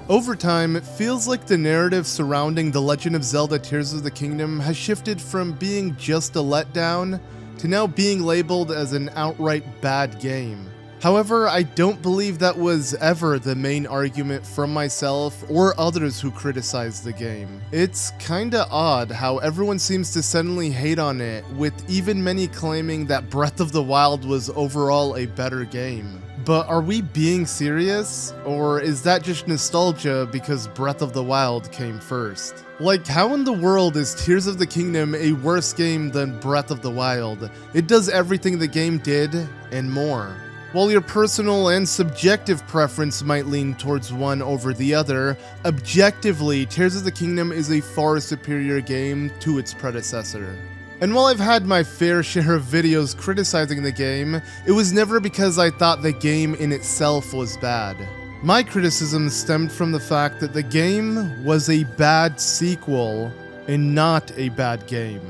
Over time, it feels like the narrative surrounding The Legend of Zelda Tears of the Kingdom has shifted from being just a letdown to now being labeled as an outright bad game. However, I don't believe that was ever the main argument from myself or others who criticized the game. It's kinda odd how everyone seems to suddenly hate on it, with even many claiming that Breath of the Wild was overall a better game. But are we being serious? Or is that just nostalgia because Breath of the Wild came first? Like, how in the world is Tears of the Kingdom a worse game than Breath of the Wild? It does everything the game did, and more. While your personal and subjective preference might lean towards one over the other, objectively, Tears of the Kingdom is a far superior game to its predecessor. And while I've had my fair share of videos criticizing the game, it was never because I thought the game in itself was bad. My criticism stemmed from the fact that the game was a bad sequel and not a bad game.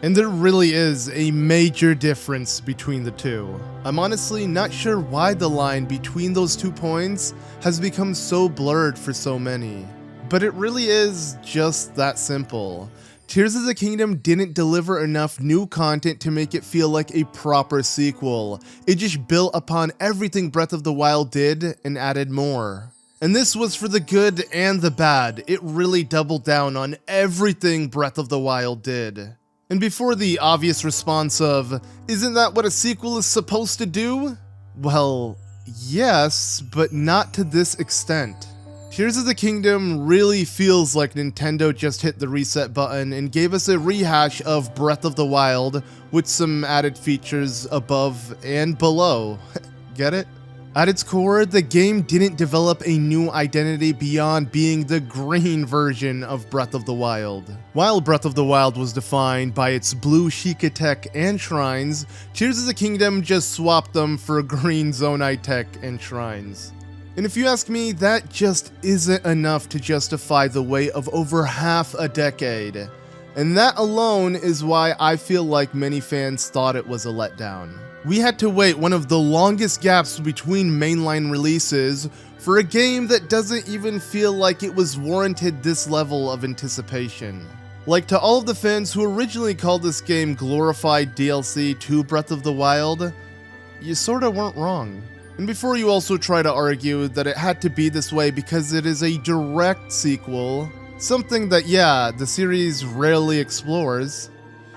And there really is a major difference between the two. I'm honestly not sure why the line between those 2 points has become so blurred for so many. But it really is just that simple. Tears of the Kingdom didn't deliver enough new content to make it feel like a proper sequel. It just built upon everything Breath of the Wild did and added more. And this was for the good and the bad. It really doubled down on everything Breath of the Wild did. And before the obvious response of, isn't that what a sequel is supposed to do? Well, yes, but not to this extent. Tears of the Kingdom really feels like Nintendo just hit the reset button and gave us a rehash of Breath of the Wild with some added features above and below. Get it? At its core, the game didn't develop a new identity beyond being the green version of Breath of the Wild. While Breath of the Wild was defined by its blue Sheikah tech and shrines, Tears of the Kingdom just swapped them for green Zonai tech and shrines. And if you ask me, that just isn't enough to justify the wait of over half a decade. And that alone is why I feel like many fans thought it was a letdown. We had to wait one of the longest gaps between mainline releases for a game that doesn't even feel like it was warranted this level of anticipation. Like, to all of the fans who originally called this game glorified DLC to Breath of the Wild, you sorta weren't wrong. And before you also try to argue that it had to be this way because it is a direct sequel, something that, yeah, the series rarely explores,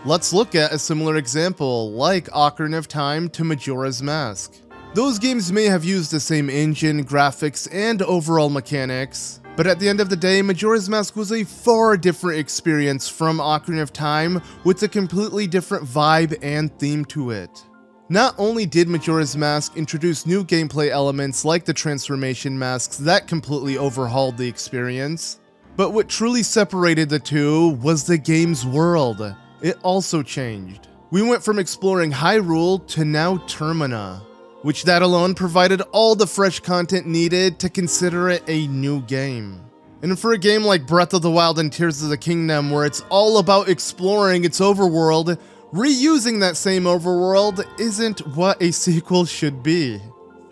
let's look at a similar example, like Ocarina of Time to Majora's Mask. Those games may have used the same engine, graphics, and overall mechanics, but at the end of the day, Majora's Mask was a far different experience from Ocarina of Time with a completely different vibe and theme to it. Not only did Majora's Mask introduce new gameplay elements like the transformation masks that completely overhauled the experience, but what truly separated the two was the game's world. It also changed. We went from exploring Hyrule to now Termina, which that alone provided all the fresh content needed to consider it a new game. And for a game like Breath of the Wild and Tears of the Kingdom, where it's all about exploring its overworld, reusing that same overworld isn't what a sequel should be.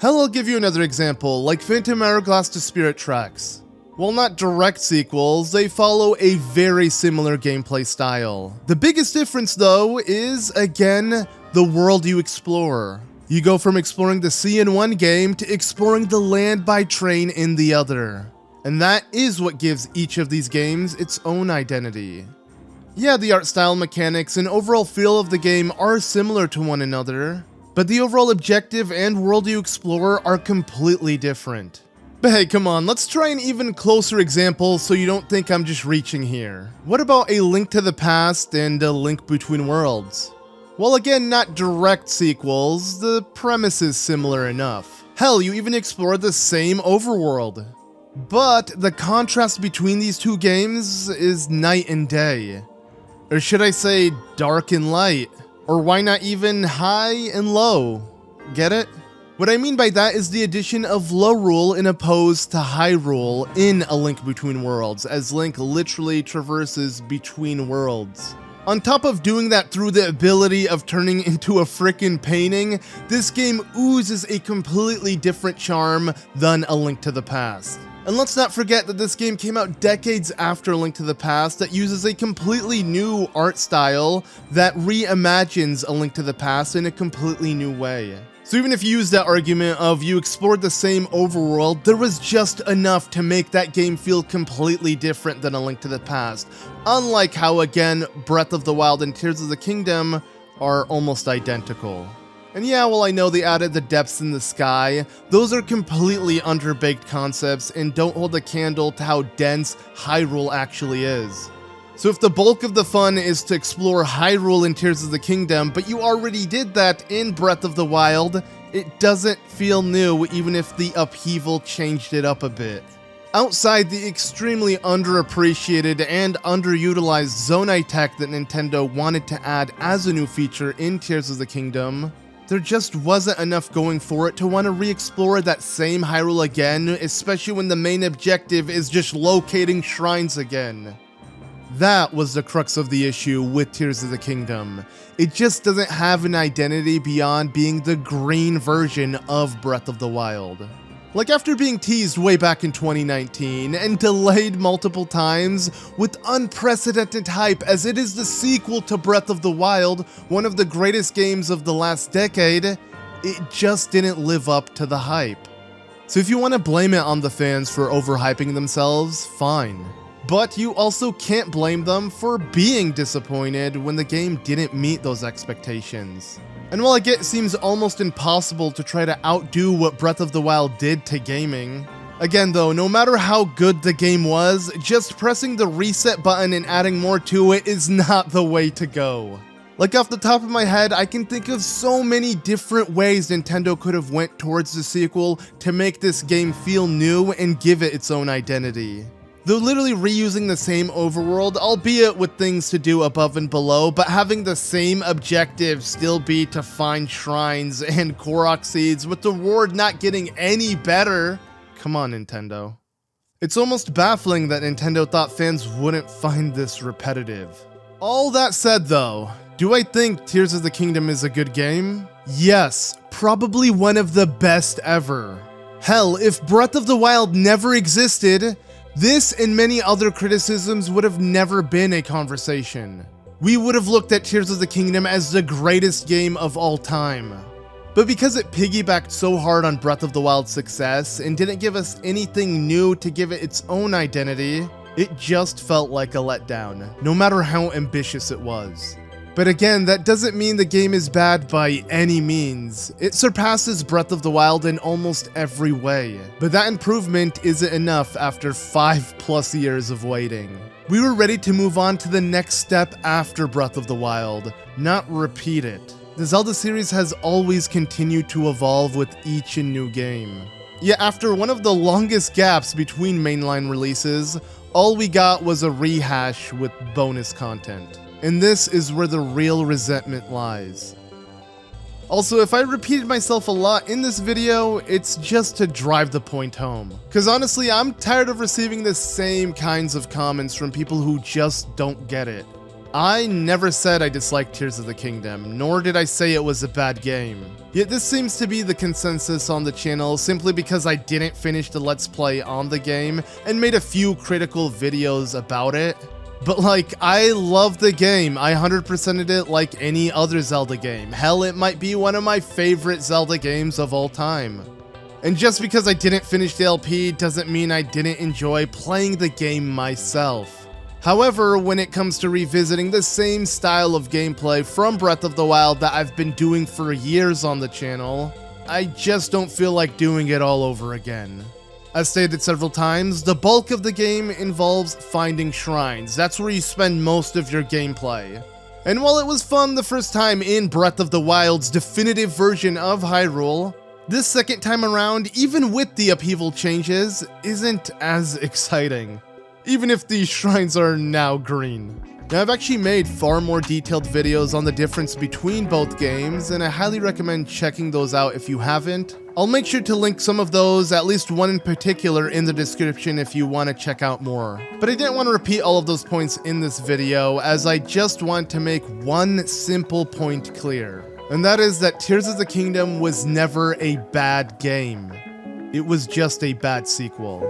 Hell, I'll give you another example, like Phantom Hourglass to Spirit Tracks. While not direct sequels, they follow a very similar gameplay style. The biggest difference, though, is, again, the world you explore. You go from exploring the sea in one game to exploring the land by train in the other. And that is what gives each of these games its own identity. Yeah, the art style, mechanics, and overall feel of the game are similar to one another, but the overall objective and world you explore are completely different. But hey, come on, let's try an even closer example so you don't think I'm just reaching here. What about A Link to the Past and A Link Between Worlds? While again not direct sequels, the premise is similar enough. Hell, you even explore the same overworld. But the contrast between these two games is night and day. Or should I say dark and light? Or why not even high and low? Get it? What I mean by that is the addition of Lorule in opposed to Hyrule in A Link Between Worlds, as Link literally traverses between worlds. On top of doing that through the ability of turning into a frickin' painting, this game oozes a completely different charm than A Link to the Past. And let's not forget that this game came out decades after A Link to the Past that uses a completely new art style that reimagines A Link to the Past in a completely new way. So even if you use that argument of you explored the same overworld, there was just enough to make that game feel completely different than A Link to the Past. Unlike how, again, Breath of the Wild and Tears of the Kingdom are almost identical. And yeah, while I know they added the depths in the sky, those are completely underbaked concepts and don't hold a candle to how dense Hyrule actually is. So if the bulk of the fun is to explore Hyrule in Tears of the Kingdom, but you already did that in Breath of the Wild, it doesn't feel new even if the upheaval changed it up a bit. Outside the extremely underappreciated and underutilized Zonai tech that Nintendo wanted to add as a new feature in Tears of the Kingdom, there just wasn't enough going for it to want to re-explore that same Hyrule again, especially when the main objective is just locating shrines again. That was the crux of the issue with Tears of the Kingdom. It just doesn't have an identity beyond being the green version of Breath of the Wild. Like after being teased way back in 2019 and delayed multiple times with unprecedented hype as it is the sequel to Breath of the Wild, one of the greatest games of the last decade, it just didn't live up to the hype. So if you want to blame it on the fans for overhyping themselves, fine. But you also can't blame them for being disappointed when the game didn't meet those expectations. And while I get it seems almost impossible to try to outdo what Breath of the Wild did to gaming, again though, no matter how good the game was, just pressing the reset button and adding more to it is not the way to go. Like off the top of my head, I can think of so many different ways Nintendo could have went towards the sequel to make this game feel new and give it its own identity. They're literally reusing the same overworld, albeit with things to do above and below, but having the same objective still be to find shrines and Korok seeds, with the reward not getting any better. Come on, Nintendo. It's almost baffling that Nintendo thought fans wouldn't find this repetitive. All that said though, do I think Tears of the Kingdom is a good game? Yes, probably one of the best ever. Hell, if Breath of the Wild never existed, this and many other criticisms would have never been a conversation. We would have looked at Tears of the Kingdom as the greatest game of all time. But because it piggybacked so hard on Breath of the Wild's success and didn't give us anything new to give it its own identity, it just felt like a letdown, no matter how ambitious it was. But again, that doesn't mean the game is bad by any means. It surpasses Breath of the Wild in almost every way. But that improvement isn't enough after 5+ years of waiting. We were ready to move on to the next step after Breath of the Wild, not repeat it. The Zelda series has always continued to evolve with each new game. Yet after one of the longest gaps between mainline releases, all we got was a rehash with bonus content. And this is where the real resentment lies. Also, if I repeated myself a lot in this video, it's just to drive the point home. Cause honestly, I'm tired of receiving the same kinds of comments from people who just don't get it. I never said I disliked Tears of the Kingdom, nor did I say it was a bad game. Yet this seems to be the consensus on the channel simply because I didn't finish the Let's Play on the game and made a few critical videos about it. But like, I love the game. I 100%ed it like any other Zelda game. Hell, it might be one of my favorite Zelda games of all time. And just because I didn't finish the LP doesn't mean I didn't enjoy playing the game myself. However, when it comes to revisiting the same style of gameplay from Breath of the Wild that I've been doing for years on the channel, I just don't feel like doing it all over again. As stated several times, the bulk of the game involves finding shrines. That's where you spend most of your gameplay. And while it was fun the first time in Breath of the Wild's definitive version of Hyrule, this second time around, even with the upheaval changes, isn't as exciting. Even if these shrines are now green. Now, I've actually made far more detailed videos on the difference between both games, and I highly recommend checking those out if you haven't. I'll make sure to link some of those, at least one in particular, in the description if you want to check out more. But I didn't want to repeat all of those points in this video, as I just want to make one simple point clear. And that is that Tears of the Kingdom was never a bad game. It was just a bad sequel.